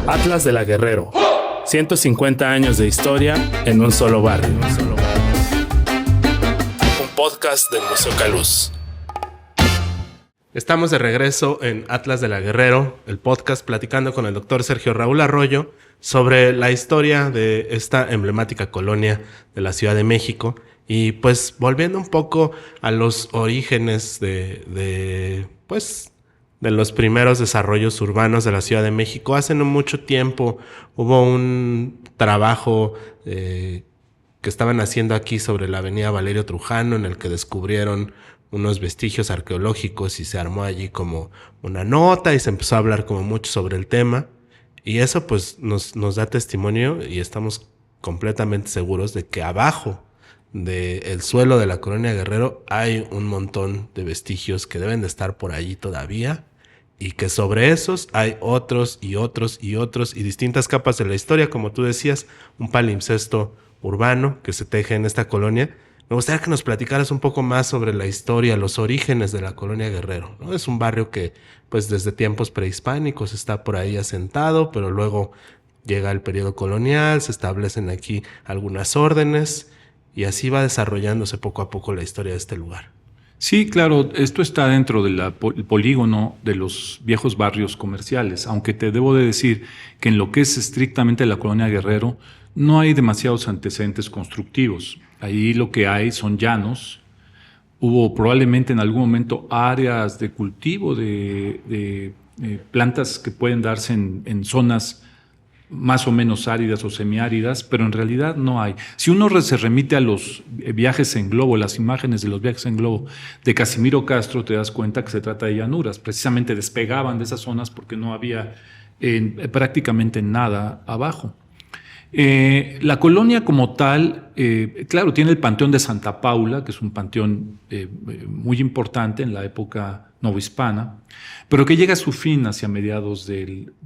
Atlas de la Guerrero. 150 años de historia en un solo barrio. Un podcast del Museo Caluz. Estamos de regreso en Atlas de la Guerrero, el podcast, platicando con el doctor Sergio Raúl Arroyo sobre la historia de esta emblemática colonia de la Ciudad de México. Y pues volviendo un poco a los orígenes de los primeros desarrollos urbanos de la Ciudad de México. Hace no mucho tiempo hubo un trabajo que estaban haciendo aquí sobre la avenida Valerio Trujano, en el que descubrieron unos vestigios arqueológicos y se armó allí como una nota y se empezó a hablar como mucho sobre el tema. Y eso pues nos da testimonio y estamos completamente seguros de que abajo del suelo de la colonia Guerrero hay un montón de vestigios que deben de estar por allí todavía, y que sobre esos hay otros y distintas capas de la historia, como tú decías, un palimpsesto urbano que se teje en esta colonia. Me gustaría que nos platicaras un poco más sobre la historia, los orígenes de la colonia Guerrero, ¿no? Es un barrio que pues desde tiempos prehispánicos está por ahí asentado, pero luego llega el periodo colonial, se establecen aquí algunas órdenes y así va desarrollándose poco a poco la historia de este lugar. Sí, claro, esto está dentro del polígono de los viejos barrios comerciales, aunque te debo de decir que en lo que es estrictamente la colonia Guerrero no hay demasiados antecedentes constructivos. Ahí lo que hay son llanos. Hubo probablemente en algún momento áreas de cultivo de plantas que pueden darse en zonas más o menos áridas o semiáridas, pero en realidad no hay. Si uno se remite a los viajes en globo, las imágenes de los viajes en globo de Casimiro Castro, te das cuenta que se trata de llanuras. Precisamente despegaban de esas zonas porque no había prácticamente nada abajo. La colonia como tal, claro, tiene el Panteón de Santa Paula, que es un panteón muy importante en la época novohispana, pero que llega a su fin hacia mediados del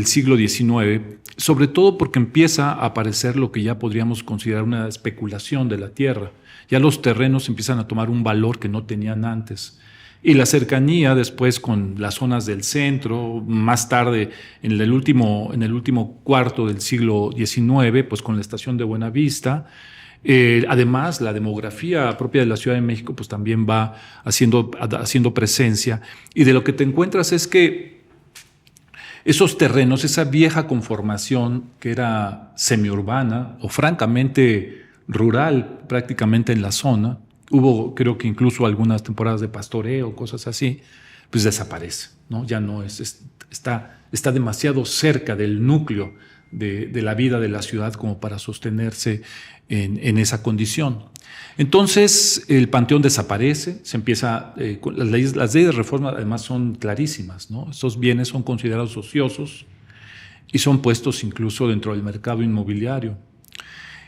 siglo XIX, sobre todo porque empieza a aparecer lo que ya podríamos considerar una especulación de la tierra. Ya los terrenos empiezan a tomar un valor que no tenían antes. Y la cercanía después con las zonas del centro, más tarde en el último cuarto del siglo XIX, pues con la estación de Buenavista. Además, la demografía propia de la Ciudad de México pues también va haciendo presencia. Y de lo que te encuentras es que esos terrenos, esa vieja conformación que era semiurbana o francamente rural prácticamente en la zona, hubo creo que incluso algunas temporadas de pastoreo, cosas así, pues desaparece, ¿no? Ya no está demasiado cerca del núcleo de la vida de la ciudad como para sostenerse en esa condición. Entonces el panteón desaparece, se empieza, las leyes de reforma además son clarísimas, ¿no? Estos bienes son considerados ociosos y son puestos incluso dentro del mercado inmobiliario.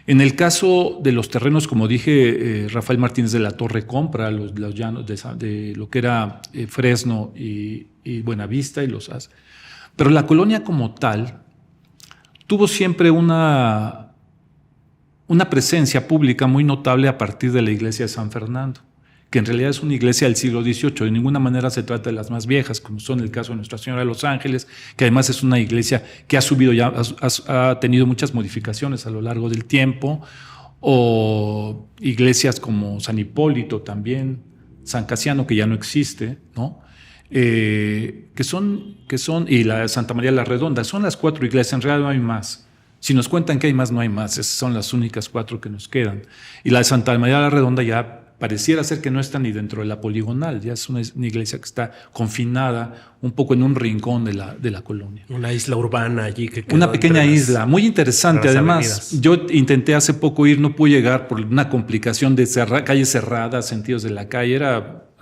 En el caso de los terrenos, como dije, Rafael Martínez de la Torre compra los llanos de lo que era Fresno y Buenavista y los hace. Pero la colonia como tal tuvo siempre una presencia pública muy notable a partir de la iglesia de San Fernando, que en realidad es una iglesia del siglo XVIII. De ninguna manera se trata de las más viejas, como son el caso de Nuestra Señora de los Ángeles, que además es una iglesia que ha tenido muchas modificaciones a lo largo del tiempo, o iglesias como San Hipólito también, San Casiano, que ya no existe, ¿no? Que son, y la Santa María la Redonda, son las 4 iglesias, en realidad no hay más. Si nos cuentan que hay más, no hay más. Esas son las únicas 4 que nos quedan. Y la de Santa María la Redonda ya pareciera ser que no está ni dentro de la poligonal. Ya es una iglesia que está confinada un poco en un rincón de la colonia. Una isla urbana allí. Una pequeña isla, muy interesante. Además, avenidas. Yo intenté hace poco ir, no pude llegar por una complicación de calles cerradas, sentidos de la calle.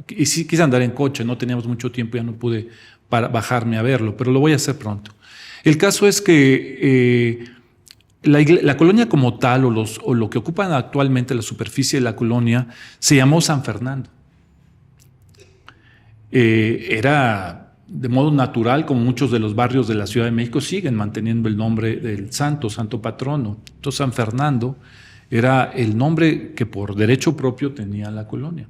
Y sí quise andar en coche, no teníamos mucho tiempo, ya no pude bajarme a verlo, pero lo voy a hacer pronto. El caso es que la colonia como tal, o lo que ocupan actualmente la superficie de la colonia, se llamó San Fernando. Era de modo natural, como muchos de los barrios de la Ciudad de México siguen manteniendo el nombre del santo patrono. Entonces San Fernando era el nombre que por derecho propio tenía la colonia.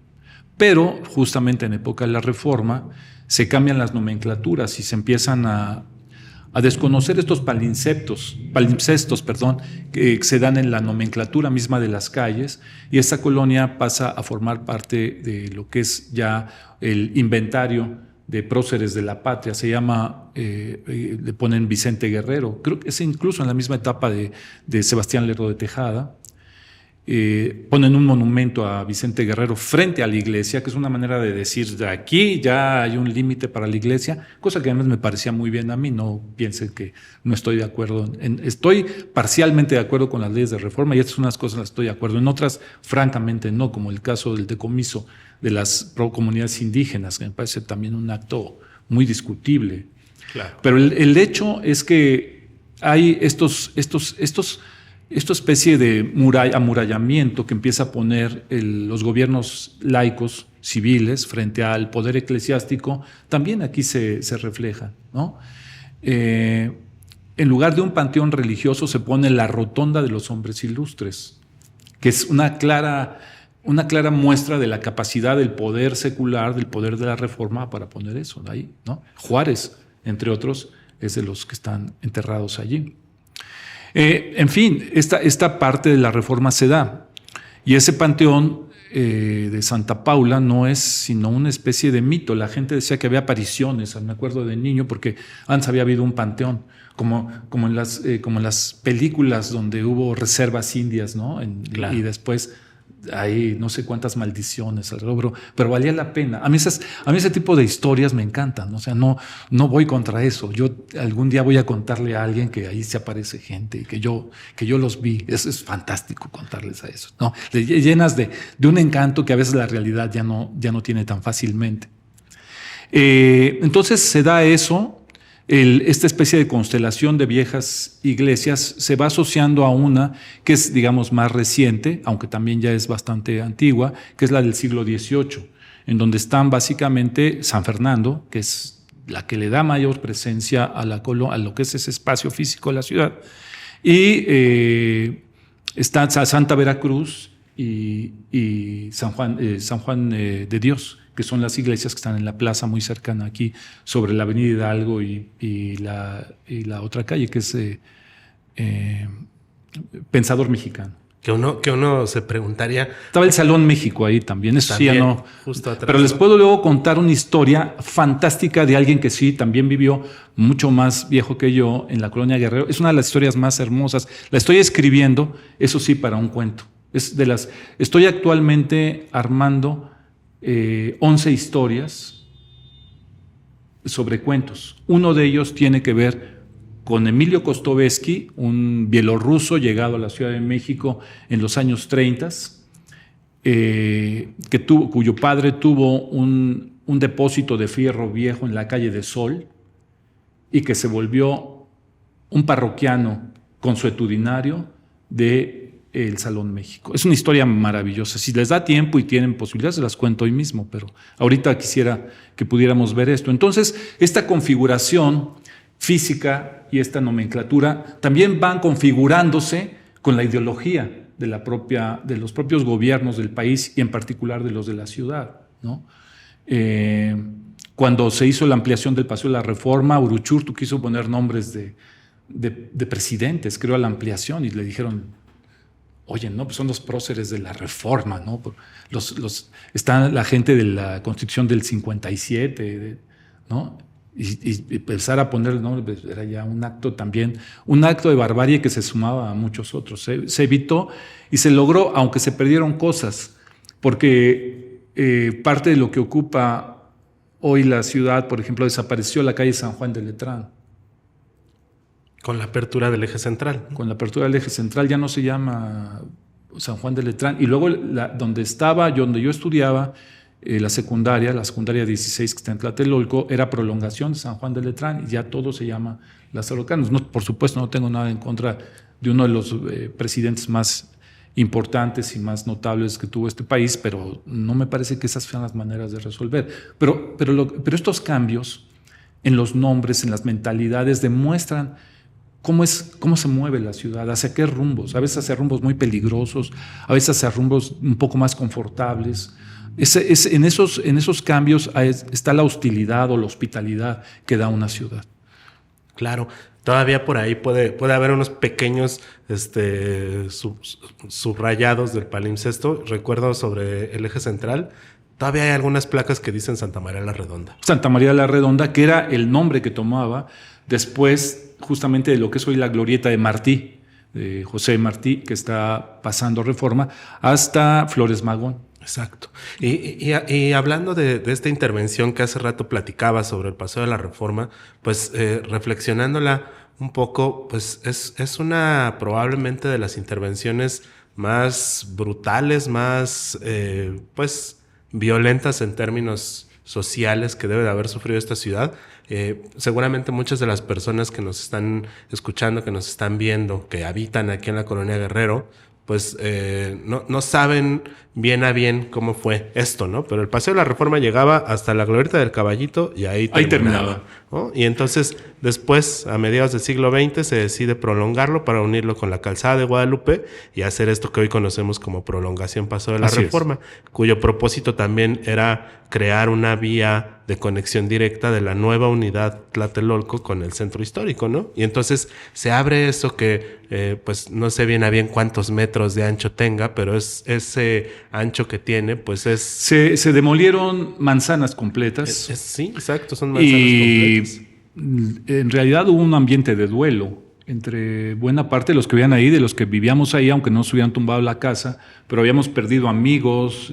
Pero justamente en época de la Reforma se cambian las nomenclaturas y se empiezan a desconocer estos palimpsestos, que se dan en la nomenclatura misma de las calles, y esta colonia pasa a formar parte de lo que es ya el inventario de próceres de la patria. Se llama, le ponen Vicente Guerrero, creo que es incluso en la misma etapa de Sebastián Lerdo de Tejada. Ponen un monumento a Vicente Guerrero frente a la iglesia, que es una manera de decir, de aquí ya hay un límite para la iglesia, cosa que además me parecía muy bien a mí. No piensen que no estoy de acuerdo. Estoy parcialmente de acuerdo con las leyes de reforma, y estas son unas cosas las estoy de acuerdo. En otras, francamente, no, como el caso del decomiso de las comunidades indígenas, que me parece también un acto muy discutible. Claro. Pero el hecho es que hay esta especie de amurallamiento que empieza a poner los gobiernos laicos civiles frente al poder eclesiástico, también aquí se refleja, ¿no? En lugar de un panteón religioso se pone la rotonda de los hombres ilustres, que es una clara muestra de la capacidad del poder secular, del poder de la Reforma para poner eso ahí, ¿no? Juárez, entre otros, es de los que están enterrados allí. En fin, esta parte de la Reforma se da, y ese panteón de Santa Paula no es sino una especie de mito. La gente decía que había apariciones, me acuerdo de niño, porque antes había habido un panteón, como en las películas donde hubo reservas indias, ¿no? Claro. Y después hay no sé cuántas maldiciones alrededor, pero valía la pena. A mí ese tipo de historias me encantan, o sea, no voy contra eso. Yo algún día voy a contarle a alguien que ahí se aparece gente y que yo los vi. Es fantástico contarles a eso, ¿no? Le llenas de un encanto que a veces la realidad ya no tiene tan fácilmente. Entonces se da eso. Esta especie de constelación de viejas iglesias se va asociando a una que es, digamos, más reciente, aunque también ya es bastante antigua, que es la del siglo XVIII, en donde están básicamente San Fernando, que es la que le da mayor presencia a lo que es ese espacio físico de la ciudad, y está Santa Veracruz y San Juan de Dios, que son las iglesias que están en la plaza muy cercana aquí, sobre la avenida Hidalgo y la otra calle, que es Pensador Mexicano. Que uno se preguntaría... Estaba el Salón México ahí también, eso también, sí ya no. Justo atrás, pero les puedo luego contar una historia fantástica de alguien que sí también vivió, mucho más viejo que yo, en la colonia Guerrero. Es una de las historias más hermosas. La estoy escribiendo, eso sí, para un cuento. Estoy actualmente armando 11 historias sobre cuentos. Uno de ellos tiene que ver con Emilio Kostovsky, un bielorruso llegado a la Ciudad de México en los años 30, cuyo padre tuvo un depósito de fierro viejo en la calle de Sol y que se volvió un parroquiano consuetudinario de el Salón México. Es una historia maravillosa. Si les da tiempo y tienen posibilidades, se las cuento hoy mismo, pero ahorita quisiera que pudiéramos ver esto. Entonces, esta configuración física y esta nomenclatura también van configurándose con la ideología de los propios gobiernos del país y en particular de los de la ciudad, ¿no? Cuando se hizo la ampliación del Paseo de la Reforma, Uruchurtu quiso poner nombres de presidentes, creo, a la ampliación, y le dijeron: oye, no, pues son los próceres de la Reforma, ¿no? Está la gente de la Constitución del 57, ¿no? Y empezar a poner el nombre, pues era ya un acto de barbarie que se sumaba a muchos otros. Se evitó y se logró, aunque se perdieron cosas, porque parte de lo que ocupa hoy la ciudad, por ejemplo, desapareció la calle San Juan de Letrán. Con la apertura del eje central. Con la apertura del eje central ya no se llama San Juan de Letrán. Y luego donde yo estudiaba, la secundaria 16 que está en Tlatelolco, era prolongación de San Juan de Letrán, y ya todo se llama Lázaro Cárdenas. No, por supuesto, no tengo nada en contra de uno de los presidentes más importantes y más notables que tuvo este país, pero no me parece que esas sean las maneras de resolver. Pero estos cambios en los nombres, en las mentalidades, demuestran cómo se mueve la ciudad, hacia qué rumbos. A veces hacia rumbos muy peligrosos, a veces hacia rumbos un poco más confortables, En esos cambios está la hostilidad o la hospitalidad que da una ciudad. Claro, todavía por ahí puede haber unos pequeños subrayados del palimpsesto. Recuerdo sobre el eje central, todavía hay algunas placas que dicen Santa María la Redonda. Santa María la Redonda, que era el nombre que tomaba después justamente de lo que es hoy la glorieta de Martí, de José Martí, que está pasando Reforma, hasta Flores Magón. Exacto. Y hablando de esta intervención que hace rato platicaba sobre el Paseo de la Reforma, pues reflexionándola un poco, pues es una probablemente de las intervenciones más brutales, más pues violentas en términos sociales que debe de haber sufrido esta ciudad. Seguramente muchas de las personas que nos están escuchando, que nos están viendo, que habitan aquí en la Colonia Guerrero, pues no saben bien a bien cómo fue esto, ¿no? Pero el Paseo de la Reforma llegaba hasta la Glorieta del Caballito y ahí terminaba. ¿No? Y entonces después, a mediados del siglo XX, se decide prolongarlo para unirlo con la Calzada de Guadalupe y hacer esto que hoy conocemos como prolongación Paseo de la Reforma, cuyo propósito también era crear una vía de conexión directa de la nueva unidad Tlatelolco con el centro histórico, ¿no? Y entonces se abre eso que, pues no sé bien a bien cuántos metros de ancho tenga, pero es ese ancho que tiene, pues es... Se demolieron manzanas completas. Sí, exacto, son manzanas completas. En realidad hubo un ambiente de duelo entre buena parte de los que vivían ahí, de los que vivíamos ahí, aunque no se hubieran tumbado la casa, pero habíamos perdido amigos,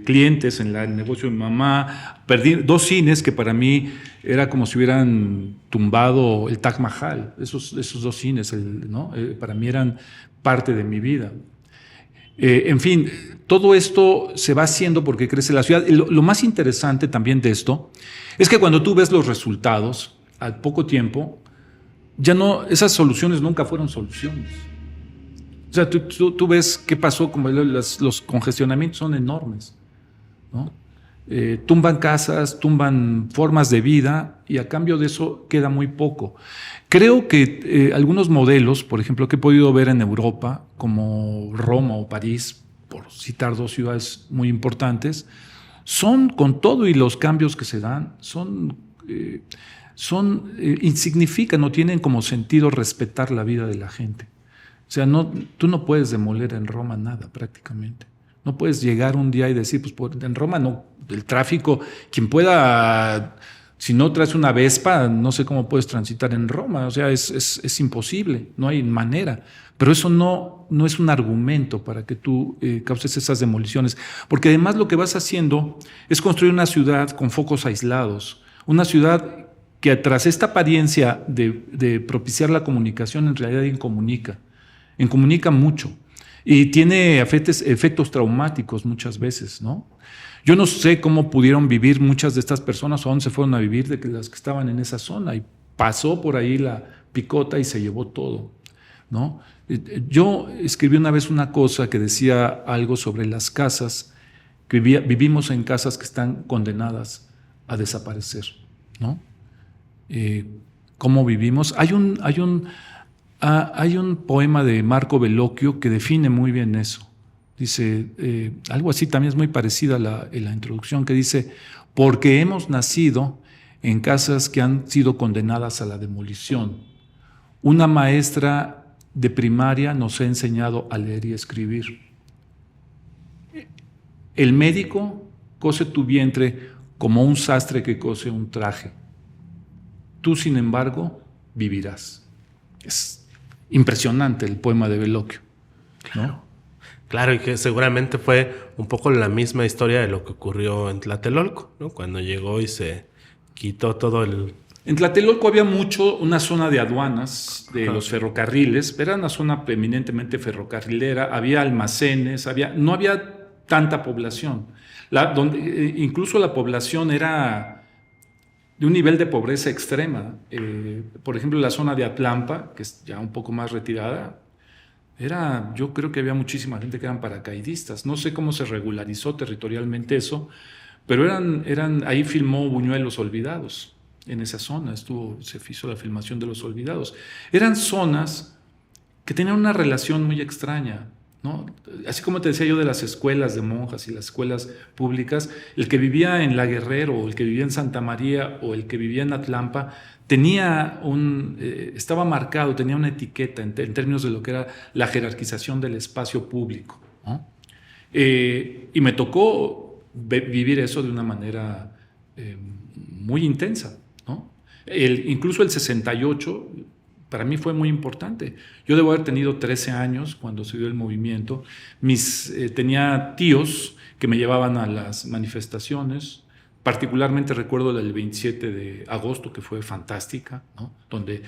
clientes en el negocio de mi mamá, perdí 2 cines que para mí era como si hubieran tumbado el Taj Mahal, esos 2 cines, ¿no? Para mí eran parte de mi vida. En fin, todo esto se va haciendo porque crece la ciudad. Lo más interesante también de esto es que cuando tú ves los resultados, al poco tiempo, ya no, esas soluciones nunca fueron soluciones. O sea, tú ves qué pasó, como los congestionamientos son enormes, ¿no? Tumban casas, tumban formas de vida y a cambio de eso queda muy poco. Creo que algunos modelos, por ejemplo, que he podido ver en Europa, como Roma o París, por citar 2 ciudades muy importantes, son, con todo y los cambios que se dan, insignifican, no tienen como sentido respetar la vida de la gente. O sea, tú no puedes demoler en Roma nada prácticamente. No puedes llegar un día y decir, pues en Roma no, el tráfico, quien pueda, si no traes una Vespa, no sé cómo puedes transitar en Roma. O sea, es imposible, no hay manera. Pero eso no es un argumento para que tú causes esas demoliciones. Porque además lo que vas haciendo es construir una ciudad con focos aislados, una ciudad que tras esta apariencia de propiciar la comunicación, en realidad incomunica mucho y tiene efectos traumáticos muchas veces, ¿no? Yo no sé cómo pudieron vivir muchas de estas personas o dónde se fueron a vivir de las que estaban en esa zona y pasó por ahí la picota y se llevó todo, ¿no? Yo escribí una vez una cosa que decía algo sobre las casas, que vivimos en casas que están condenadas a desaparecer, ¿no? ¿Cómo vivimos? Hay un poema de Marco Bellocchio que define muy bien eso. Dice, algo así también es muy parecida a la introducción, que dice, porque hemos nacido en casas que han sido condenadas a la demolición. Una maestra de primaria nos ha enseñado a leer y escribir. El médico cose tu vientre como un sastre que cose un traje. Tú, sin embargo, vivirás. Es impresionante el poema de Bellocchio, ¿no? Claro, y que seguramente fue un poco la misma historia de lo que ocurrió en Tlatelolco, ¿no? Cuando llegó y se quitó todo el... En Tlatelolco había una zona de aduanas de los ferrocarriles, pero era una zona eminentemente ferrocarrilera, había almacenes, no había tanta población. Incluso la población era de un nivel de pobreza extrema. Por ejemplo, la zona de Atlampa, que es ya un poco más retirada, yo creo que había muchísima gente que eran paracaidistas. No sé cómo se regularizó territorialmente eso, pero ahí filmó Buñuel Los Olvidados. En esa zona se hizo la filmación de Los Olvidados. Eran zonas que tenían una relación muy extraña, ¿no? Así como te decía yo de las escuelas de monjas y las escuelas públicas, el que vivía en La Guerrero, o el que vivía en Santa María, o el que vivía en Atlampa, estaba marcado, tenía una etiqueta en términos de lo que era la jerarquización del espacio público, ¿no? Y me tocó vivir eso de una manera muy intensa, ¿no? Incluso el 68 para mí fue muy importante. Yo debo haber tenido 13 años cuando se dio el movimiento. Tenía tíos que me llevaban a las manifestaciones. Particularmente recuerdo la del 27 de agosto, que fue fantástica, ¿no? Donde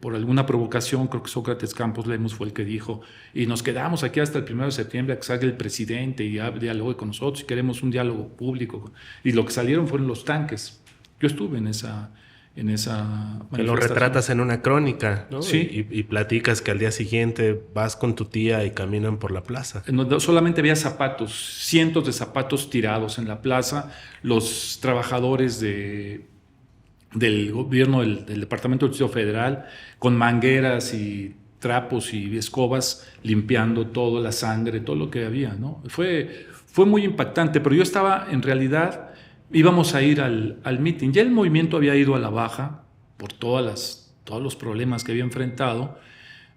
por alguna provocación, creo que Sócrates Campos Lemos fue el que dijo, y nos quedamos aquí hasta el 1 de septiembre a que salga el presidente y dialogue con nosotros, y queremos un diálogo público. Y lo que salieron fueron los tanques. Yo estuve en esa que lo retratas en una crónica, ¿no? Sí. Y platicas que al día siguiente vas con tu tía y caminan por la plaza. No, solamente había zapatos, cientos de zapatos tirados en la plaza. Los trabajadores del gobierno del Departamento del Distrito Federal con mangueras y trapos y escobas limpiando toda la sangre, todo lo que había, ¿no? Fue muy impactante, pero yo estaba en realidad... Íbamos a ir al meeting. Ya el movimiento había ido a la baja por todos los problemas que había enfrentado,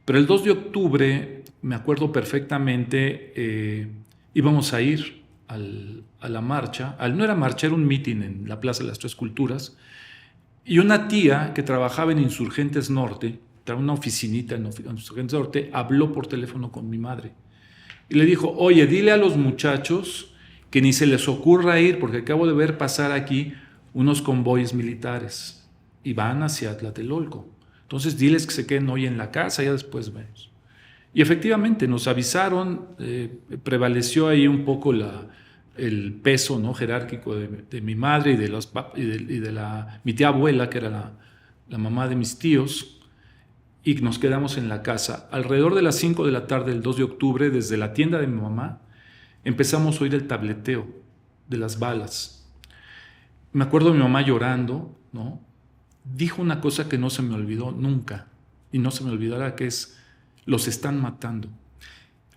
pero el 2 de octubre, me acuerdo perfectamente, íbamos a ir a la marcha. No era marcha, era un meeting en la Plaza de las Tres Culturas, y una tía que trabajaba en Insurgentes Norte, traía una oficinita en Insurgentes Norte, habló por teléfono con mi madre y le dijo, oye, dile a los muchachos que ni se les ocurra ir, porque acabo de ver pasar aquí unos convoyes militares y van hacia Tlatelolco. Entonces diles que se queden hoy en la casa, ya después vemos. Y efectivamente nos avisaron, prevaleció ahí un poco el peso, ¿no?, jerárquico de mi madre y de mi tía abuela, que era la mamá de mis tíos, y nos quedamos en la casa. Alrededor de las 5 de la tarde del 2 de octubre, desde la tienda de mi mamá, empezamos a oír el tableteo de las balas. Me acuerdo de mi mamá llorando, ¿no? Dijo una cosa que no se me olvidó nunca, y no se me olvidará, que es, los están matando.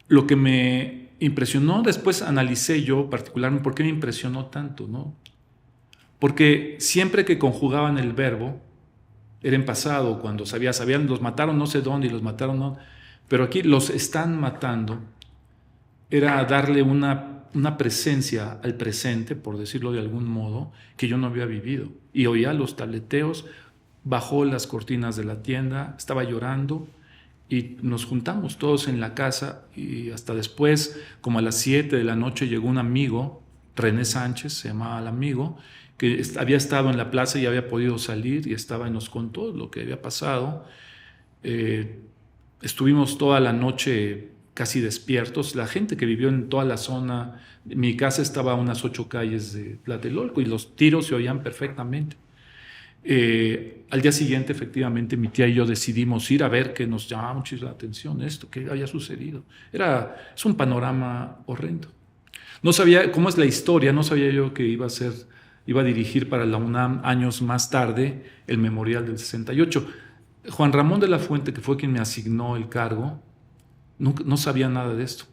Lo que me impresionó, después analicé yo particularmente por qué me impresionó tanto, ¿no? Porque siempre que conjugaban el verbo, era en pasado, cuando sabían, los mataron no sé dónde y los mataron no, pero aquí los están matando, era darle una presencia al presente, por decirlo de algún modo, que yo no había vivido. Y oía los tableteos, bajó las cortinas de la tienda, estaba llorando, y nos juntamos todos en la casa, y hasta después, como a las 7 de la noche, llegó un amigo, René Sánchez, se llamaba el amigo, que había estado en la plaza y había podido salir, y nos contó lo que había pasado. Estuvimos toda la noche casi despiertos. La gente que vivió en toda la zona, mi casa estaba a unas 8 calles de Tlatelolco y los tiros se oían perfectamente. Al día siguiente, efectivamente, mi tía y yo decidimos ir a ver, que nos llamaba mucho la atención esto, que había sucedido. Es un panorama horrendo. No sabía cómo es la historia, no sabía yo que iba a dirigir para la UNAM años más tarde el Memorial del 68. Juan Ramón de la Fuente, que fue quien me asignó el cargo, no sabía nada de esto.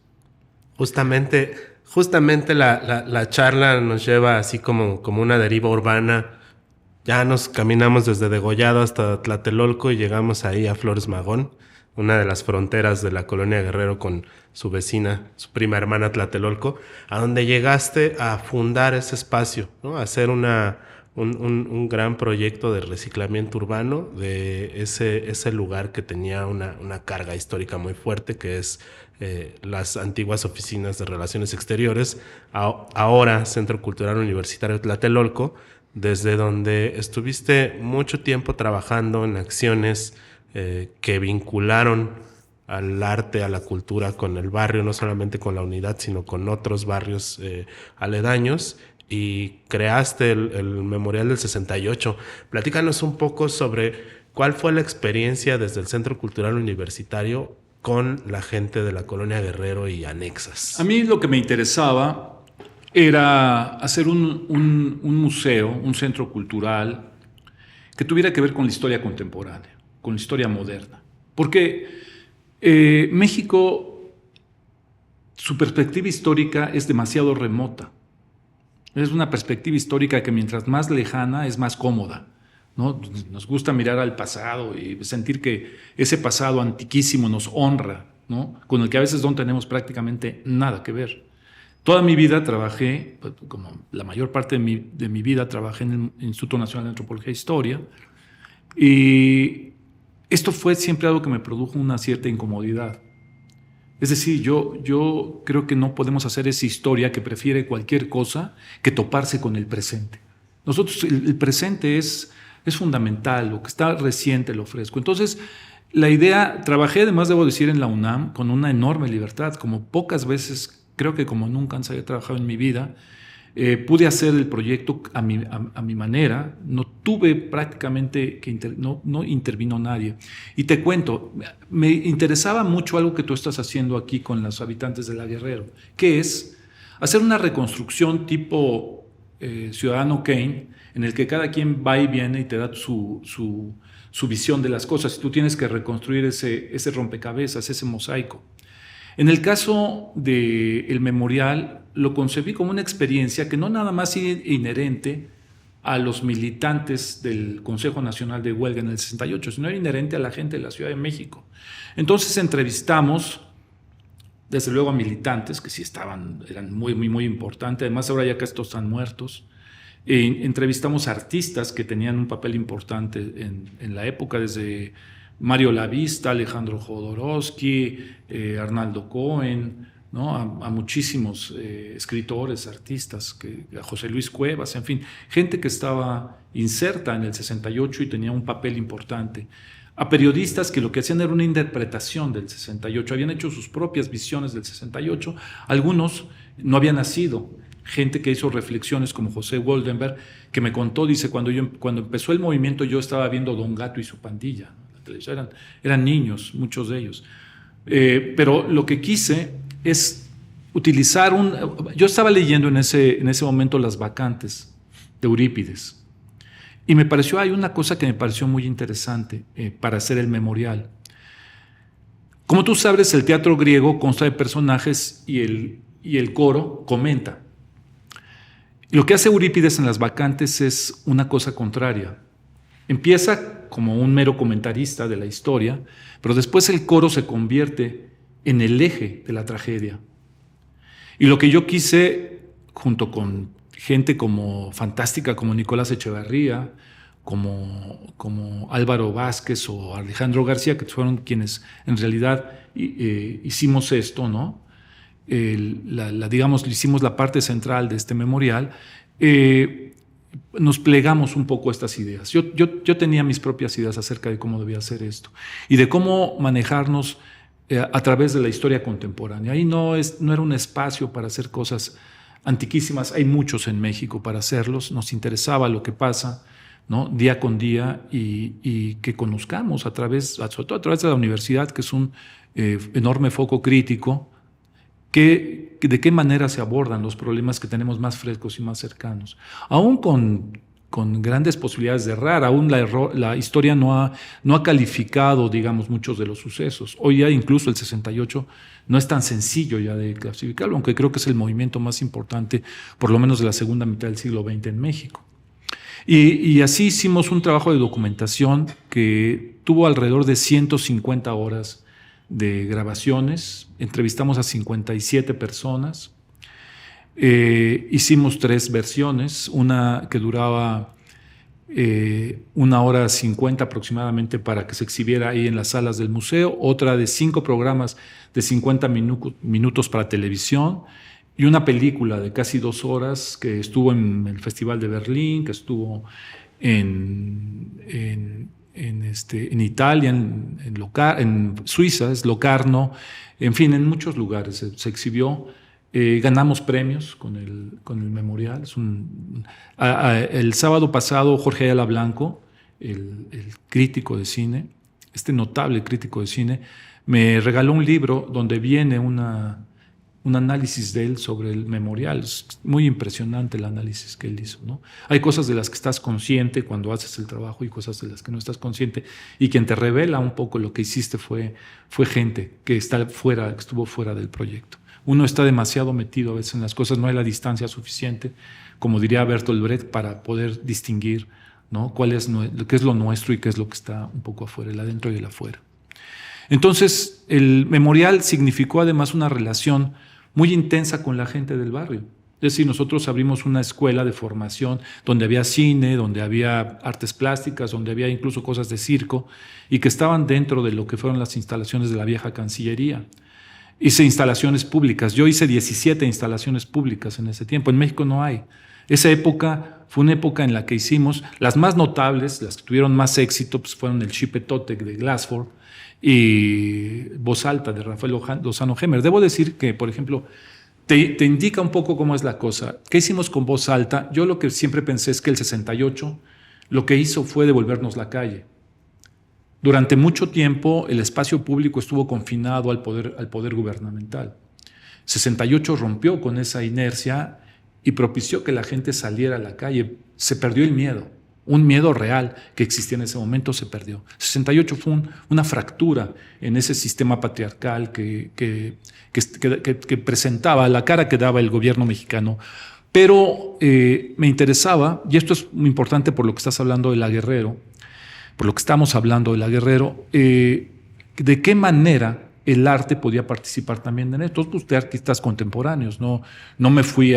Justamente la charla nos lleva así como una deriva urbana. Ya nos caminamos desde Degollado hasta Tlatelolco y llegamos ahí a Flores Magón, una de las fronteras de la colonia Guerrero con su vecina, su prima hermana Tlatelolco, a donde llegaste a fundar ese espacio, ¿no? A hacer un gran proyecto de reciclamiento urbano de ese lugar que tenía una carga histórica muy fuerte, que es las antiguas oficinas de Relaciones Exteriores, ahora Centro Cultural Universitario Tlatelolco, desde donde estuviste mucho tiempo trabajando en acciones que vincularon al arte, a la cultura con el barrio, no solamente con la unidad, sino con otros barrios aledaños, y creaste el Memorial del 68. Platícanos un poco sobre cuál fue la experiencia desde el Centro Cultural Universitario con la gente de la colonia Guerrero y anexas. A mí lo que me interesaba era hacer un museo, un centro cultural que tuviera que ver con la historia contemporánea, con la historia moderna. Porque México su perspectiva histórica es demasiado remota. Es una perspectiva histórica que mientras más lejana es más cómoda, ¿no? Nos gusta mirar al pasado y sentir que ese pasado antiquísimo nos honra, ¿no? Con el que a veces no tenemos prácticamente nada que ver. Toda mi vida trabajé, como la mayor parte de mi vida, trabajé en el Instituto Nacional de Antropología e Historia, y esto fue siempre algo que me produjo una cierta incomodidad. Es decir, yo creo que no podemos hacer esa historia que prefiere cualquier cosa que toparse con el presente. Nosotros, el presente es fundamental, lo que está reciente, lo fresco. Entonces, la idea, trabajé además, debo decir, en la UNAM con una enorme libertad, como pocas veces, creo que como nunca había trabajado en mi vida. Pude hacer el proyecto a mi manera, no tuve prácticamente no intervino nadie. Y te cuento, me interesaba mucho algo que tú estás haciendo aquí con los habitantes de La Guerrero, que es hacer una reconstrucción tipo Ciudadano Kane, en el que cada quien va y viene y te da su visión de las cosas, y tú tienes que reconstruir ese rompecabezas, ese mosaico. En el caso del memorial, lo concebí como una experiencia que no nada más es inherente a los militantes del Consejo Nacional de Huelga en el 68, sino era inherente a la gente de la Ciudad de México. Entonces entrevistamos, desde luego, a militantes que sí eran muy, muy, muy importantes, además ahora ya que estos están muertos. Entrevistamos a artistas que tenían un papel importante en la época, desde Mario Lavista, Alejandro Jodorowsky, Arnaldo Cohen, ¿no? a muchísimos escritores, artistas, a José Luis Cuevas, en fin, gente que estaba inserta en el 68 y tenía un papel importante. A periodistas que lo que hacían era una interpretación del 68, habían hecho sus propias visiones del 68, algunos no habían nacido. Gente que hizo reflexiones como José Goldenberg, que me contó, dice, cuando empezó el movimiento yo estaba viendo Don Gato y su pandilla, ¿no? Eran niños, muchos de ellos. Pero lo que quise es utilizar yo estaba leyendo en ese momento Las Bacantes de Eurípides, y hay una cosa que me pareció muy interesante para hacer el memorial. Como tú sabes, el teatro griego consta de personajes y el coro comenta. Lo que hace Eurípides en Las Bacantes es una cosa contraria. Empieza como un mero comentarista de la historia, pero después el coro se convierte en el eje de la tragedia. Y lo que yo quise, junto con gente fantástica como Nicolás Echevarría, como Álvaro Vázquez o Alejandro García, que fueron quienes en realidad hicimos esto, ¿no? Hicimos la parte central de este memorial. Nos plegamos un poco a estas ideas. Yo tenía mis propias ideas acerca de cómo debía ser esto y de cómo manejarnos a través de la historia contemporánea. Ahí no era un espacio para hacer cosas antiquísimas, hay muchos en México para hacerlos, nos interesaba lo que pasa, ¿no? Día con día, y que conozcamos sobre todo a través de la universidad, que es un enorme foco crítico, de qué manera se abordan los problemas que tenemos más frescos y más cercanos. Aún con grandes posibilidades de errar, aún la historia no ha calificado, digamos, muchos de los sucesos. Hoy ya incluso el 68 no es tan sencillo ya de clasificarlo, aunque creo que es el movimiento más importante, por lo menos de la segunda mitad del siglo XX en México. Y así hicimos un trabajo de documentación que tuvo alrededor de 150 horas de grabaciones, entrevistamos a 57 personas, hicimos 3 versiones, una que duraba 1 hora 50 aproximadamente para que se exhibiera ahí en las salas del museo, otra de 5 programas de 50 minutos para televisión, y una película de casi 2 horas que estuvo en el Festival de Berlín, que estuvo en Italia, en Suiza, es Locarno, en fin, en muchos lugares se exhibió. Ganamos premios con el memorial. El sábado pasado, Jorge Ayala Blanco, el crítico de cine, notable crítico de cine, me regaló un libro donde viene un análisis de él sobre el memorial. Es muy impresionante el análisis que él hizo, ¿no? Hay cosas de las que estás consciente cuando haces el trabajo y cosas de las que no estás consciente, y quien te revela un poco lo que hiciste fue gente que estuvo fuera del proyecto. uno está demasiado metido a veces en las cosas, no hay la distancia suficiente, como diría Bertolt Brecht, para poder distinguir, ¿no?, qué es lo nuestro y qué es lo que está un poco afuera, el adentro y el afuera. Entonces, el memorial significó además una relación muy intensa con la gente del barrio. Es decir, nosotros abrimos una escuela de formación donde había cine, donde había artes plásticas, donde había incluso cosas de circo, y que estaban dentro de lo que fueron las instalaciones de la vieja Cancillería. Hice instalaciones públicas. Yo hice 17 instalaciones públicas en ese tiempo. En México no hay. Esa época fue una época en la que hicimos, las más notables, las que tuvieron más éxito, pues fueron el Xipe-Totec de Glassford y Voz Alta de Rafael Lozano Hemer. Debo decir que, por ejemplo, te indica un poco cómo es la cosa. ¿Qué hicimos con Voz Alta? Yo lo que siempre pensé es que el 68 lo que hizo fue devolvernos la calle. Durante mucho tiempo el espacio público estuvo confinado al poder gubernamental. 68 rompió con esa inercia y propició que la gente saliera a la calle. Se perdió el miedo, un miedo real que existía en ese momento se perdió. 68 fue una fractura en ese sistema patriarcal que presentaba, la cara que daba el gobierno mexicano. Pero me interesaba, y esto es muy importante por lo que estás hablando de La Guerrero, por lo que estamos hablando de La Guerrero, de qué manera el arte podía participar también en esto. Todos de artistas contemporáneos, no me fui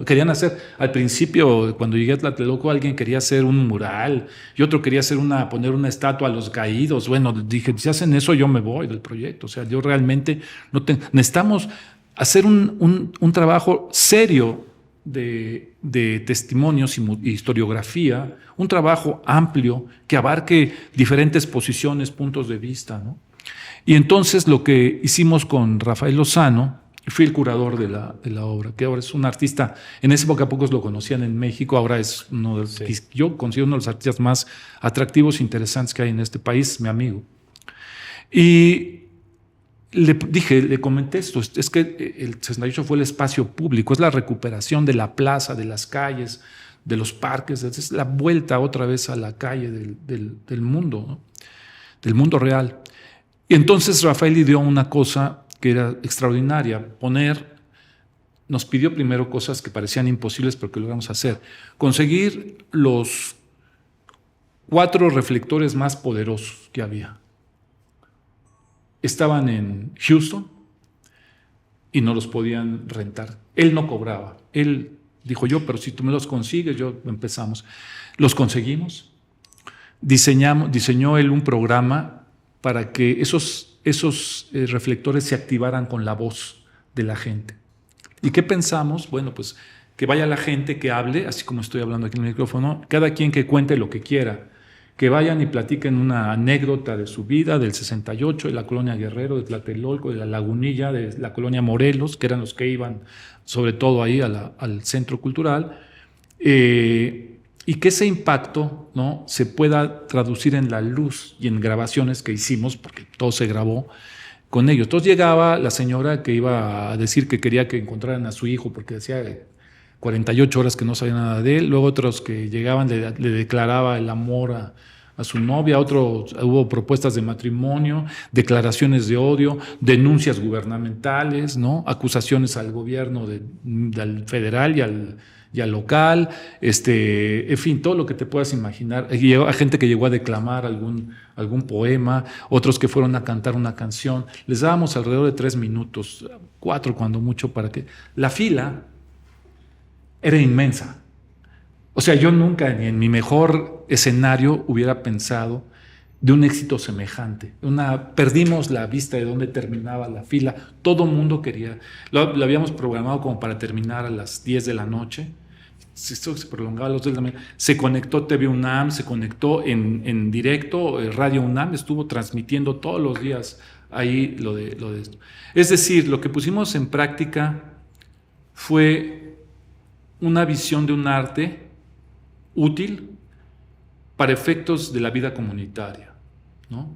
querían hacer, al principio, cuando llegué a Tlatelolco, alguien quería hacer un mural y otro quería poner una estatua a los caídos. Bueno, dije, si hacen eso yo me voy del proyecto. O sea, yo realmente necesitamos hacer un trabajo serio de testimonios y historiografía, un trabajo amplio que abarque diferentes posiciones, puntos de vista, ¿no? Y entonces lo que hicimos con Rafael Lozano, fui el curador de la obra, que ahora es un artista, en esa época pocos lo conocían en México, ahora es yo considero uno de los artistas más atractivos e interesantes que hay en este país, mi amigo. Y le comenté esto, es que el 68 fue el espacio público, es la recuperación de la plaza, de las calles, de los parques, es la vuelta otra vez a la calle del mundo, ¿no?, del mundo real. Y entonces Rafael ideó una cosa que era extraordinaria, nos pidió primero cosas que parecían imposibles pero que logramos hacer, conseguir los 4 reflectores más poderosos que había. Estaban en Houston y no los podían rentar. Él no cobraba, él dijo pero si tú me los consigues, empezamos. Los conseguimos, diseñó él un programa para que esos reflectores se activaran con la voz de la gente. ¿Y qué pensamos? Bueno, pues que vaya la gente, que hable, así como estoy hablando aquí en el micrófono, cada quien que cuente lo que quiera, que vayan y platiquen una anécdota de su vida, del 68, de la colonia Guerrero, de Tlatelolco, de la Lagunilla, de la colonia Morelos, que eran los que iban sobre todo ahí al centro cultural, y que ese impacto, ¿no?, se pueda traducir en la luz y en grabaciones que hicimos, porque todo se grabó con ellos. Entonces llegaba la señora que iba a decir que quería que encontraran a su hijo porque decía 48 horas que no sabía nada de él, luego otros que llegaban le declaraba el amor a su novia, hubo propuestas de matrimonio, declaraciones de odio, denuncias gubernamentales, ¿no?, acusaciones al gobierno del federal y al local, en fin, todo lo que te puedas imaginar. Hay gente que llegó a declamar algún poema, otros que fueron a cantar una canción. Les dábamos alrededor de 3 minutos, 4 cuando mucho, para que la fila era inmensa. O sea, yo nunca, ni en mi mejor escenario, hubiera pensado de un éxito semejante. Perdimos la vista de dónde terminaba la fila. Todo mundo quería. Lo habíamos programado como para terminar a las 10 de la noche. Esto se prolongaba a las 2 de la mañana. Se conectó TV UNAM, se conectó en directo, Radio UNAM estuvo transmitiendo todos los días ahí lo de esto. Es decir, lo que pusimos en práctica fue una visión de un arte útil para efectos de la vida comunitaria, ¿no?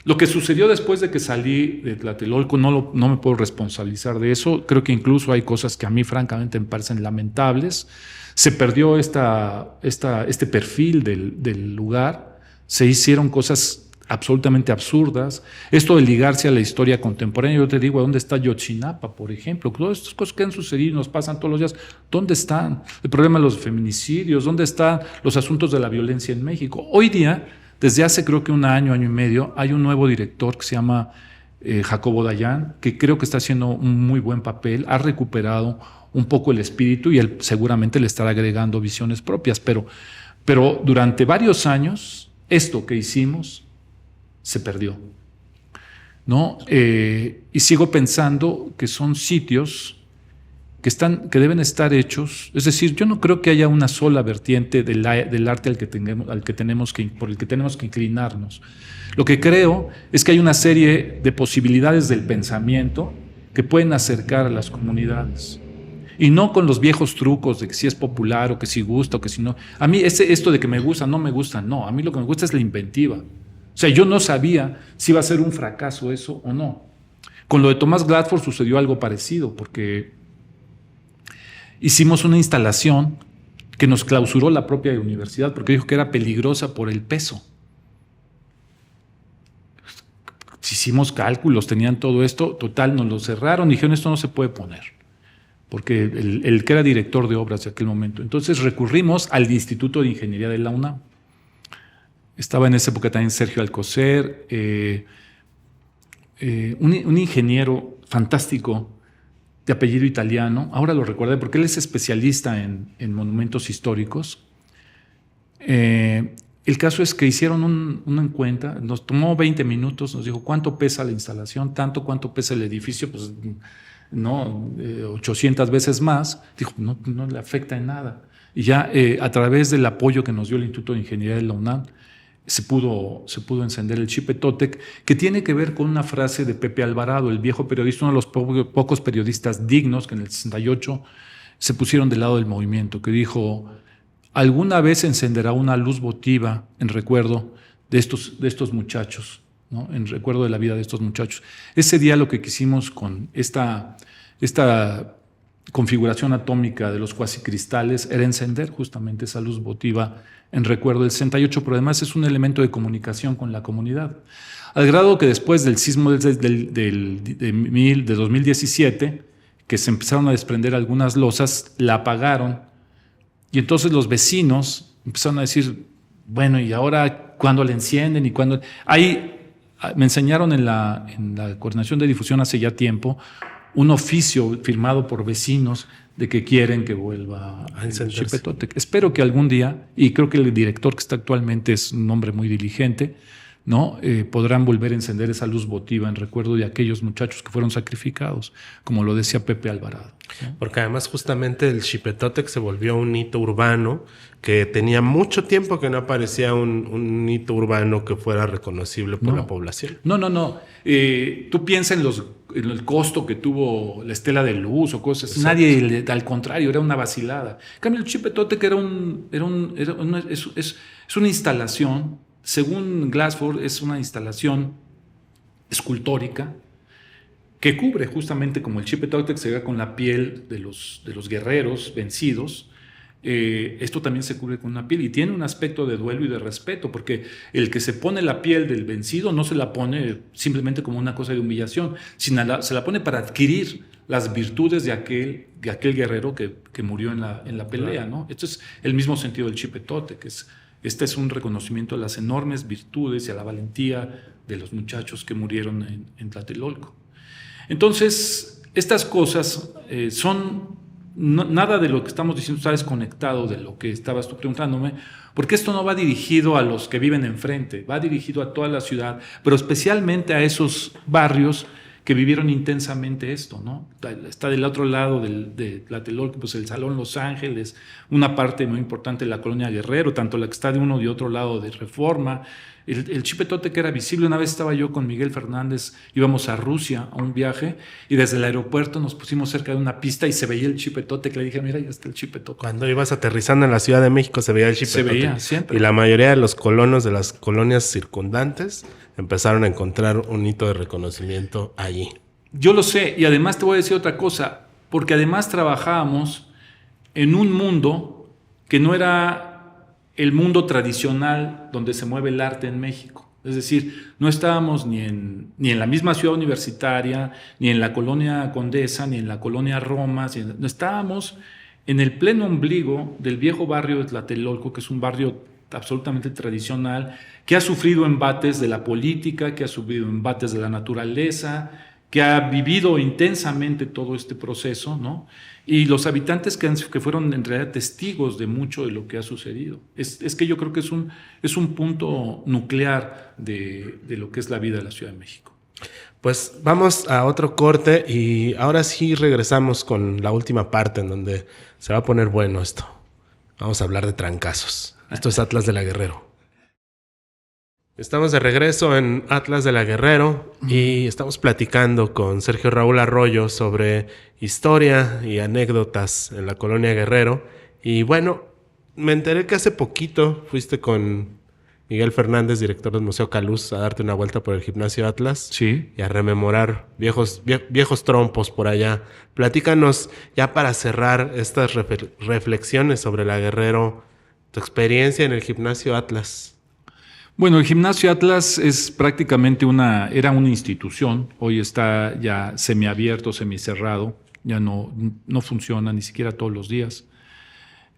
Lo que sucedió después de que salí de Tlatelolco no me puedo responsabilizar de eso. Creo que incluso hay cosas que a mí francamente me parecen lamentables. Se perdió este perfil del lugar. Se hicieron cosas absolutamente absurdas. Esto de ligarse a la historia contemporánea, yo te digo, ¿dónde está Yotzinapa, por ejemplo? Todas estas cosas que han sucedido y nos pasan todos los días, ¿dónde están? El problema de los feminicidios, ¿dónde están los asuntos de la violencia en México? Hoy día, desde hace creo que un año y medio, hay un nuevo director que se llama Jacobo Dayan, que creo que está haciendo un muy buen papel, ha recuperado un poco el espíritu y él seguramente le estará agregando visiones propias, pero durante varios años esto que hicimos se perdió, ¿no? Y sigo pensando que son sitios que deben estar hechos, es decir, yo no creo que haya una sola vertiente del arte por el que tenemos que inclinarnos. Lo que creo es que hay una serie de posibilidades del pensamiento que pueden acercar a las comunidades. Y no con los viejos trucos de que si es popular o que si gusta o que si no. A mí esto de que me gusta, no me gusta, no. A mí lo que me gusta es la inventiva. O sea, yo no sabía si iba a ser un fracaso eso o no. Con lo de Tomás Gladford sucedió algo parecido, porque hicimos una instalación que nos clausuró la propia universidad, porque dijo que era peligrosa por el peso. Hicimos cálculos, tenían todo esto, total, nos lo cerraron, dijeron, esto no se puede poner, porque el que era director de obras de aquel momento. Entonces recurrimos al Instituto de Ingeniería de la UNAM. Estaba en esa época también Sergio Alcocer, un ingeniero fantástico de apellido italiano, ahora lo recordé porque él es especialista en monumentos históricos. El caso es que hicieron una cuenta, nos tomó 20 minutos, nos dijo cuánto pesa la instalación, tanto, cuánto pesa el edificio, pues no, 800 veces más. Dijo, no le afecta en nada. Y ya a través del apoyo que nos dio el Instituto de Ingeniería de la UNAM, se pudo encender el Chipetotec, que tiene que ver con una frase de Pepe Alvarado, el viejo periodista, uno de los pocos periodistas dignos que en el 68 se pusieron del lado del movimiento, que dijo, alguna vez encenderá una luz votiva en recuerdo de estos muchachos, ¿no? En recuerdo de la vida de estos muchachos. Ese día lo que quisimos con esta configuración atómica de los cuasicristales era encender justamente esa luz votiva en recuerdo del 68, pero además es un elemento de comunicación con la comunidad. Al grado que después del sismo de 2017, que se empezaron a desprender algunas losas, la apagaron y entonces los vecinos empezaron a decir, bueno, ¿y ahora cuándo la encienden? ¿Y cuándo? Me enseñaron en la coordinación de difusión hace ya tiempo un oficio firmado por vecinos de que quieren que vuelva a encenderse el Chipetotec. Espero que algún día, y creo que el director que está actualmente es un hombre muy diligente, ¿no? Podrán volver a encender esa luz votiva en recuerdo de aquellos muchachos que fueron sacrificados, como lo decía Pepe Alvarado, ¿no? Porque además justamente el Chipetotec se volvió un hito urbano que tenía mucho tiempo que no aparecía un hito urbano que fuera reconocible por la población. No. Tú piensas en el costo que tuvo la estela de luz o cosas. Exacto. Nadie, al contrario, era una vacilada. En cambio, el Chipetotec es una instalación, según Glassford, es una instalación escultórica que cubre justamente como el Chipetotec se ve con la piel de los guerreros vencidos. Esto también se cubre con una piel y tiene un aspecto de duelo y de respeto, porque el que se pone la piel del vencido no se la pone simplemente como una cosa de humillación, sino se la pone para adquirir las virtudes de aquel guerrero que murió en la pelea, ¿no? Esto es el mismo sentido del Chipetotec, este es un reconocimiento a las enormes virtudes y a la valentía de los muchachos que murieron en Tlatelolco. Entonces, estas cosas nada de lo que estamos diciendo está desconectado de lo que estabas tú preguntándome, porque esto no va dirigido a los que viven enfrente, va dirigido a toda la ciudad, pero especialmente a esos barrios que vivieron intensamente esto, ¿no? Está del otro lado de Tlatelolco, pues el Salón Los Ángeles, una parte muy importante de la colonia Guerrero, tanto la que está de uno y otro lado de Reforma. El Chipetotec era visible. Una vez estaba yo con Miguel Fernández, íbamos a Rusia a un viaje y desde el aeropuerto nos pusimos cerca de una pista y se veía el Chipetotec. Le dije, mira, ya está el Chipetotec. Cuando ibas aterrizando en la Ciudad de México se veía el Chipetotec. Se veía siempre. Y la mayoría de los colonos de las colonias circundantes empezaron a encontrar un hito de reconocimiento allí. Yo lo sé, y además te voy a decir otra cosa, porque además trabajábamos en un mundo que no era el mundo tradicional donde se mueve el arte en México. Es decir, no estábamos ni en la misma ciudad universitaria, ni en la colonia Condesa, ni en la colonia Roma, no estábamos en el pleno ombligo del viejo barrio de Tlatelolco, que es un barrio absolutamente tradicional, que ha sufrido embates de la política, que ha sufrido embates de la naturaleza, que ha vivido intensamente todo este proceso, ¿no? Y los habitantes que fueron en realidad testigos de mucho de lo que ha sucedido. Es que yo creo que es un punto nuclear de lo que es la vida de la Ciudad de México. Pues vamos a otro corte y ahora sí regresamos con la última parte en donde se va a poner bueno esto. Vamos a hablar de trancazos. Esto es Atlas de la Guerrero. Estamos de regreso en Atlas de la Guerrero y estamos platicando con Sergio Raúl Arroyo sobre historia y anécdotas en la colonia Guerrero. Y bueno, me enteré que hace poquito fuiste con Miguel Fernández, director del Museo Caluz, a darte una vuelta por el Gimnasio Atlas. Sí. Y a rememorar viejos trompos por allá. Platícanos, ya para cerrar estas reflexiones sobre la Guerrero, tu experiencia en el Gimnasio Atlas. Bueno, el Gimnasio Atlas es prácticamente era una institución, hoy está ya semiabierto, semicerrado, ya no funciona ni siquiera todos los días.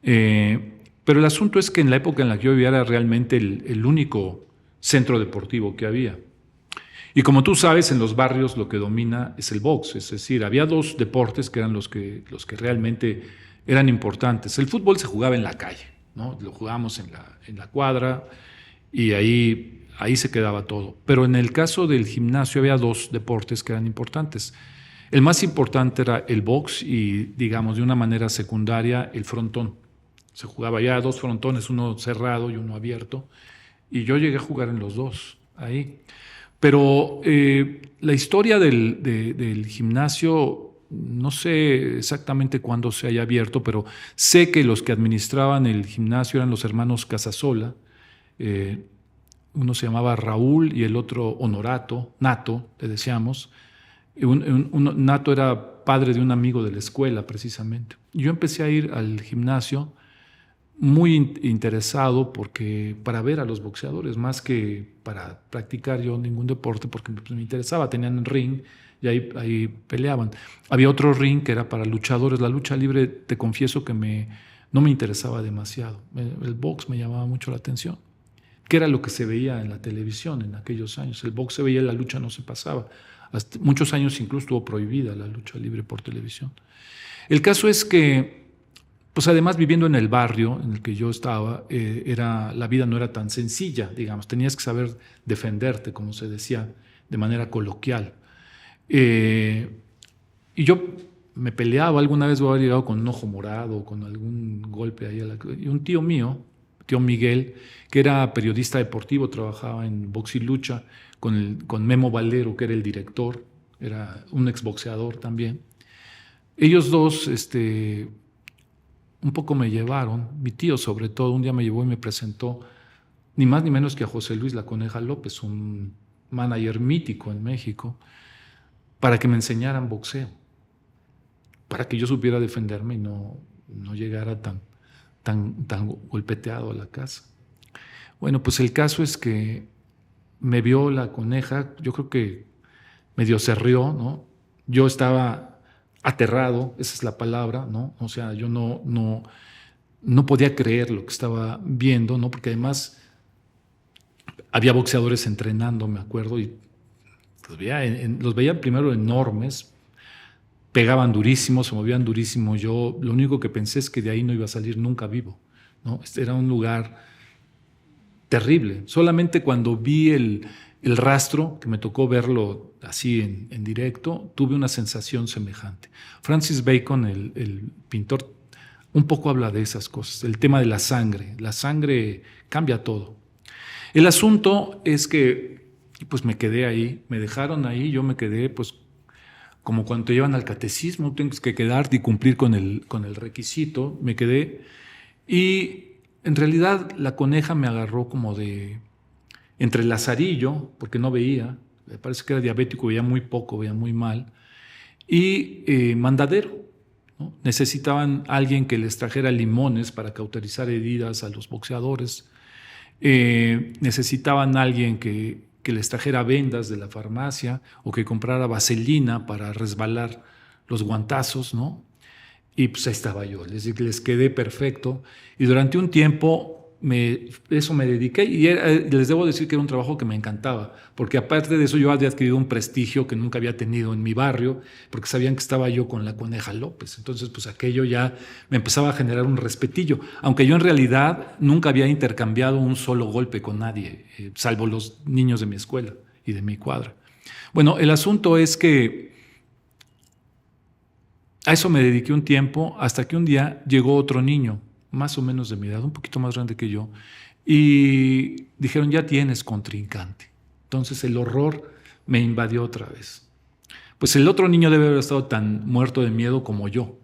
Pero el asunto es que en la época en la que yo vivía era realmente el único centro deportivo que había. Y como tú sabes, en los barrios lo que domina es el box, es decir, había dos deportes que eran los que realmente eran importantes. El fútbol se jugaba en la calle, ¿no? Lo jugábamos en la cuadra, y ahí se quedaba todo. Pero en el caso del gimnasio había dos deportes que eran importantes. El más importante era el box y, digamos, de una manera secundaria, el frontón. Se jugaba ya dos frontones, uno cerrado y uno abierto, y yo llegué a jugar en los dos ahí. Pero la historia del gimnasio, no sé exactamente cuándo se haya abierto, pero sé que los que administraban el gimnasio eran los hermanos Casasola. Uno se llamaba Raúl y el otro Honorato, Nato, le decíamos. Nato era padre de un amigo de la escuela, precisamente. Yo empecé a ir al gimnasio muy interesado para ver a los boxeadores, más que para practicar yo ningún deporte, porque me interesaba. Tenían ring y ahí peleaban. Había otro ring que era para luchadores. La lucha libre, te confieso que no me interesaba demasiado. El box me llamaba mucho la atención, que era lo que se veía en la televisión en aquellos años. El box se veía, la lucha no se pasaba. Hasta muchos años incluso estuvo prohibida la lucha libre por televisión. El caso es que, pues además viviendo en el barrio en el que yo estaba, la vida no era tan sencilla, digamos. Tenías que saber defenderte, como se decía, de manera coloquial. Y yo me peleaba, alguna vez voy a haber llegado con un ojo morado, con algún golpe ahí. Y un tío mío, tío Miguel, que era periodista deportivo, trabajaba en Box y Lucha con Memo Valero, que era el director, era un exboxeador también. Ellos dos un poco me llevaron, mi tío sobre todo, un día me llevó y me presentó ni más ni menos que a José Luis La Coneja López, un manager mítico en México, para que me enseñaran boxeo, para que yo supiera defenderme y no llegara tan golpeteado a la casa. Bueno, pues el caso es que me vio La Coneja, yo creo que medio se rió, ¿no? Yo estaba aterrado, esa es la palabra, ¿no? O sea, yo no podía creer lo que estaba viendo, ¿no? Porque además había boxeadores entrenando, me acuerdo, y los veía primero enormes, pegaban durísimo, se movían durísimo. Yo lo único que pensé es que de ahí no iba a salir nunca vivo, ¿no? Era un lugar terrible. Solamente cuando vi el rastro, que me tocó verlo así en directo, tuve una sensación semejante. Francis Bacon, el pintor, un poco habla de esas cosas, el tema de la sangre. La sangre cambia todo. El asunto es que pues me quedé ahí, me dejaron ahí, yo me quedé pues como cuando te llevan al catecismo, tienes que quedarte y cumplir con el requisito. Me quedé y en realidad La Coneja me agarró como entre lazarillo, porque no veía, me parece que era diabético, veía muy poco, veía muy mal, y mandadero, ¿no? Necesitaban alguien que les trajera limones para cauterizar heridas a los boxeadores. necesitaban a alguien que les trajera vendas de la farmacia o que comprara vaselina para resbalar los guantazos, ¿no? Y pues ahí estaba yo, les quedé perfecto. Y durante un tiempo eso me dediqué y les debo decir que era un trabajo que me encantaba, porque aparte de eso yo había adquirido un prestigio que nunca había tenido en mi barrio, porque sabían que estaba yo con la Coneja López. Entonces, pues aquello ya me empezaba a generar un respetillo, aunque yo en realidad nunca había intercambiado un solo golpe con nadie, salvo los niños de mi escuela y de mi cuadra. Bueno, el asunto es que a eso me dediqué un tiempo hasta que un día llegó otro niño, más o menos de mi edad, un poquito más grande que yo, y dijeron, ya tienes contrincante. Entonces el horror me invadió otra vez. Pues el otro niño debe haber estado tan muerto de miedo como yo.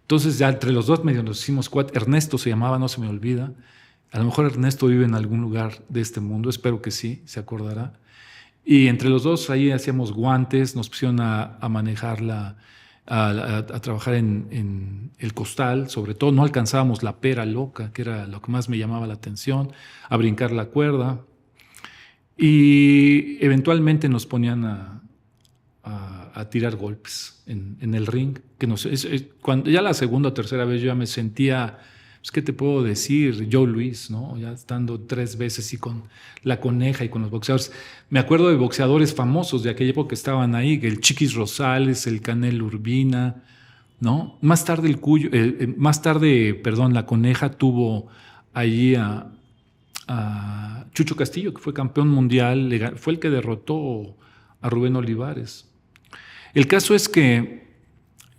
Entonces ya entre los dos medio nos hicimos cuatro. Ernesto se llamaba, no se me olvida. A lo mejor Ernesto vive en algún lugar de este mundo, espero que sí, se acordará. Y entre los dos ahí hacíamos guantes, nos pusieron a manejar a trabajar en el costal, sobre todo no alcanzábamos la pera loca, que era lo que más me llamaba la atención, a brincar la cuerda, y eventualmente nos ponían a tirar golpes en el ring, que cuando ya la segunda o tercera vez yo ya me sentía, pues, ¿qué te puedo decir? Joe Louis, ¿no? Ya estando 3 veces y con la Coneja y con los boxeadores. Me acuerdo de boxeadores famosos de aquella época que estaban ahí, el Chiquis Rosales, el Canelo Urbina, ¿no? Más tarde la Coneja tuvo allí a Chucho Castillo, que fue campeón mundial, fue el que derrotó a Rubén Olivares. El caso es que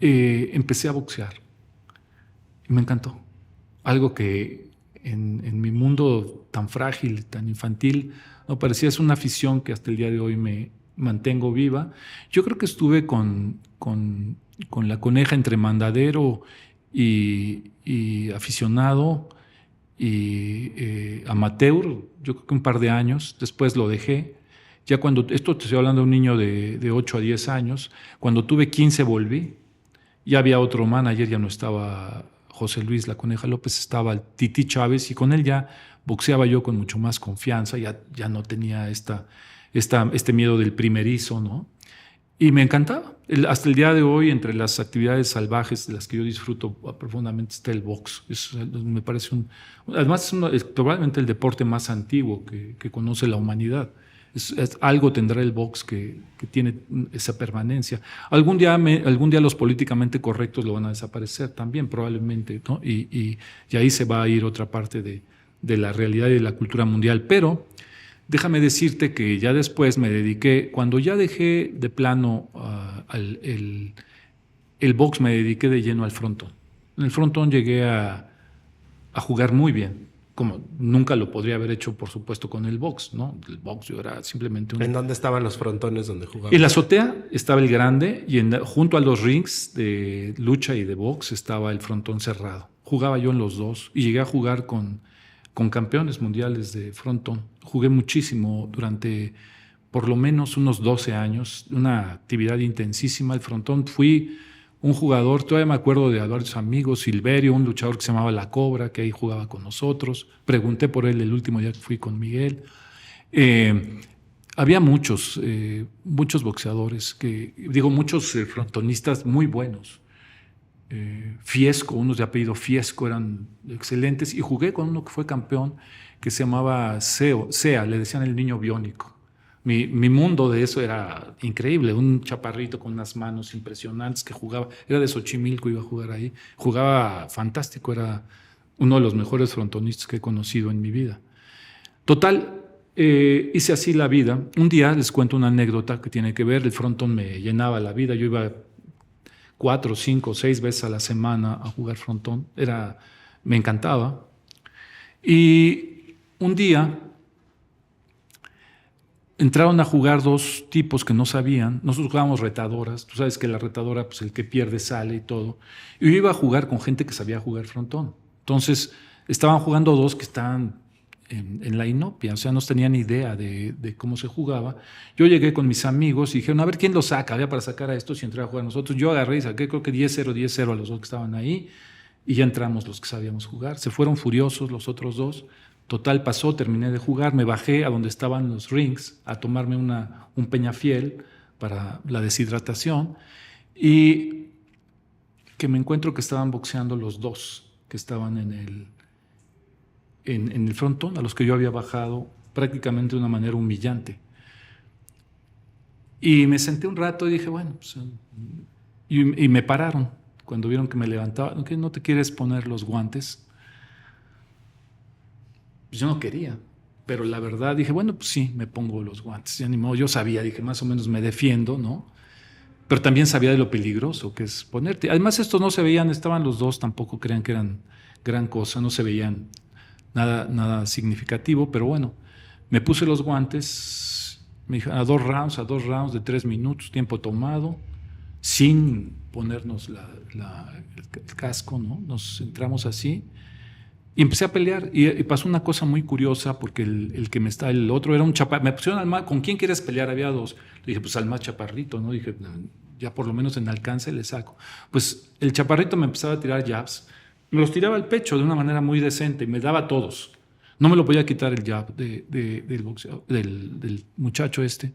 empecé a boxear y me encantó. Algo que en mi mundo tan frágil, tan infantil, no parecía. Es una afición que hasta el día de hoy me mantengo viva. Yo creo que estuve con la Coneja entre mandadero y aficionado y amateur, yo creo que un par de años. Después lo dejé. Ya esto te estoy hablando de un niño de 8 a 10 años. Cuando tuve 15 volví. Ya había otro manager, ya no estaba José Luis La Coneja López, estaba el Titi Chávez, y con él ya boxeaba yo con mucho más confianza, ya no tenía este miedo del primerizo, ¿no? Y me encantaba. Hasta el día de hoy, entre las actividades salvajes de las que yo disfruto profundamente, está el box. Me parece además es probablemente el deporte más antiguo que conoce la humanidad. Algo tendrá el box que tiene esa permanencia. Algún día los políticamente correctos lo van a desaparecer también, probablemente, ¿no? Y ahí se va a ir otra parte de la realidad y de la cultura mundial. Pero déjame decirte que ya después me dediqué, cuando ya dejé de plano el box, me dediqué de lleno al frontón. En el frontón llegué a jugar muy bien, como nunca lo podría haber hecho, por supuesto, con el box, ¿no? El box yo era simplemente ¿En dónde estaban los frontones donde jugaban? En la azotea estaba el grande y junto a los rings de lucha y de box estaba el frontón cerrado. Jugaba yo en los dos y llegué a jugar con campeones mundiales de frontón. Jugué muchísimo durante por lo menos unos 12 años, una actividad intensísima. El frontón fui un jugador, todavía me acuerdo de varios amigos, Silverio, un luchador que se llamaba La Cobra, que ahí jugaba con nosotros. Pregunté por él el último día que fui con Miguel. Había muchos boxeadores, muchos frontonistas muy buenos. Fiesco, unos de apellido Fiesco eran excelentes, y jugué con uno que fue campeón que se llamaba Sea, le decían el niño biónico. Mi mundo de eso era increíble, un chaparrito con unas manos impresionantes que jugaba, era de Xochimilco, iba a jugar ahí, jugaba fantástico, era uno de los mejores frontonistas que he conocido en mi vida. Total, hice así la vida. Un día les cuento una anécdota que tiene que ver, el frontón me llenaba la vida, yo iba 4, 5, 6 veces a la semana a jugar frontón, me encantaba. Y un día entraron a jugar 2 tipos que no sabían. Nosotros jugábamos retadoras. Tú sabes que la retadora, pues el que pierde sale y todo. Y yo iba a jugar con gente que sabía jugar frontón. Entonces, estaban jugando 2 que estaban en la inopia, o sea, no tenían idea de cómo se jugaba. Yo llegué con mis amigos y dijeron, a ver, ¿quién lo saca? Había para sacar a estos y entrar a jugar nosotros. Yo agarré y saqué, creo que 10-0, 10-0 a los 2 que estaban ahí, y ya entramos los que sabíamos jugar. Se fueron furiosos los otros 2. Total, pasó, terminé de jugar, me bajé a donde estaban los rings a tomarme un Peñafiel para la deshidratación y que me encuentro que estaban boxeando los dos que estaban en el frontón, a los que yo había bajado prácticamente de una manera humillante. Y me senté un rato y dije, bueno, pues, y me pararon cuando vieron que me levantaba, ¿que no te quieres poner los guantes? Pues yo no quería, pero la verdad dije, bueno, pues sí, me pongo los guantes. Ya ni modo, yo sabía, dije, más o menos me defiendo, ¿no? Pero también sabía de lo peligroso que es ponerte. Además, estos no se veían, estaban los dos, tampoco crean que eran gran cosa, no se veían nada significativo, pero bueno, me puse los guantes, me dijo, a dos rounds de 3 minutos, tiempo tomado, sin ponernos el casco, ¿no? Nos entramos así y empecé a pelear y pasó una cosa muy curiosa porque el otro era un chaparrito, me pusieron al más, ¿con quién quieres pelear? Había dos, le dije, pues al más chaparrito, ¿no? Dije, ya por lo menos en alcance le saco. Pues el chaparrito me empezaba a tirar jabs, me los tiraba al pecho de una manera muy decente y me daba a todos. No me lo podía quitar el jab del boxeo, del muchacho este.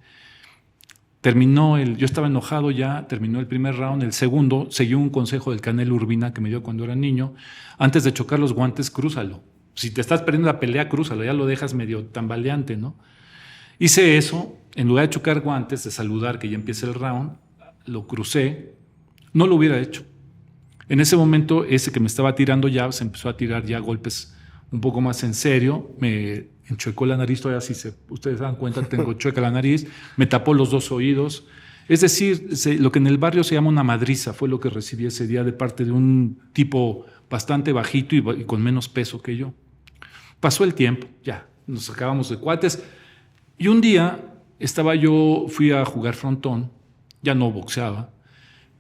Yo estaba enojado ya, terminó el primer round, el segundo, seguí un consejo del Canelo Urbina que me dio cuando era niño, antes de chocar los guantes, crúzalo. Si te estás perdiendo la pelea, crúzalo, ya lo dejas medio tambaleante, ¿no? Hice eso, en lugar de chocar guantes, de saludar que ya empieza el round, lo crucé, no lo hubiera hecho. En ese momento, ese que me estaba tirando jabs empezó a tirar ya golpes un poco más en serio, me enchuecó la nariz, todavía si ustedes se dan cuenta, tengo chueca la nariz, me tapó los 2 oídos. Es decir, lo que en el barrio se llama una madriza fue lo que recibí ese día de parte de un tipo bastante bajito y con menos peso que yo. Pasó el tiempo, ya, nos acabamos de cuates. Y un día fui a jugar frontón, ya no boxeaba,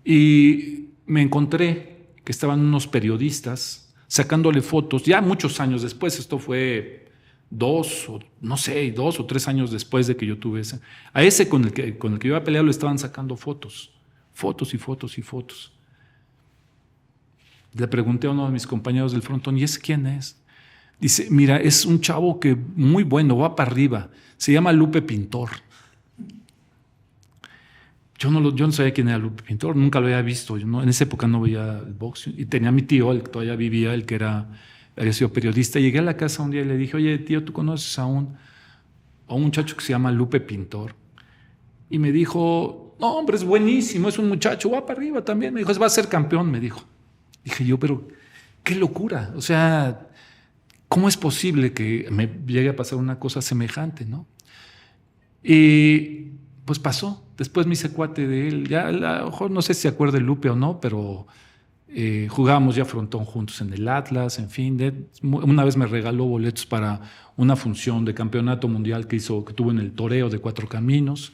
y me encontré que estaban unos periodistas sacándole fotos, ya muchos años después, esto fue 2 o 3 años después de que yo tuve ese. A ese con el que yo iba a pelear lo estaban sacando fotos y fotos y fotos. Le pregunté a uno de mis compañeros del frontón, ¿y ese quién es? Dice, mira, es un chavo que muy bueno, va para arriba, se llama Lupe Pintor. Yo no sabía quién era Lupe Pintor, nunca lo había visto. En esa época no veía el boxeo. Y tenía a mi tío, el que todavía vivía, el que había sido periodista. Llegué a la casa un día y le dije, oye, tío, ¿tú conoces a un muchacho que se llama Lupe Pintor? Y me dijo, no, hombre, es buenísimo, es un muchacho, va para arriba también. Me dijo, va a ser campeón, me dijo. Dije yo, pero qué locura. O sea, ¿cómo es posible que me llegue a pasar una cosa semejante, no? Y pues pasó. Después me hice cuate de él. Ya a lo mejor no sé si se acuerda de Lupe o no, pero jugábamos ya frontón juntos en el Atlas, en fin. Una vez me regaló boletos para una función de campeonato mundial que tuvo en el Toreo de 4 Caminos.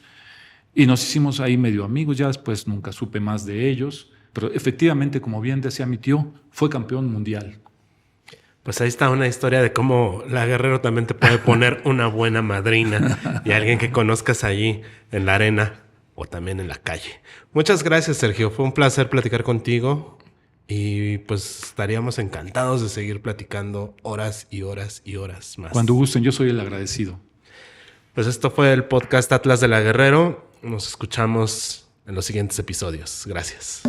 Y nos hicimos ahí medio amigos. Ya después nunca supe más de ellos. Pero efectivamente, como bien decía mi tío, fue campeón mundial. Pues ahí está una historia de cómo la Guerrero también te puede poner una buena madrina y alguien que conozcas allí en la arena o también en la calle. Muchas gracias, Sergio. Fue un placer platicar contigo y pues estaríamos encantados de seguir platicando horas y horas y horas más. Cuando gusten, yo soy el agradecido. Pues esto fue el podcast Atlas de la Guerrero. Nos escuchamos en los siguientes episodios. Gracias.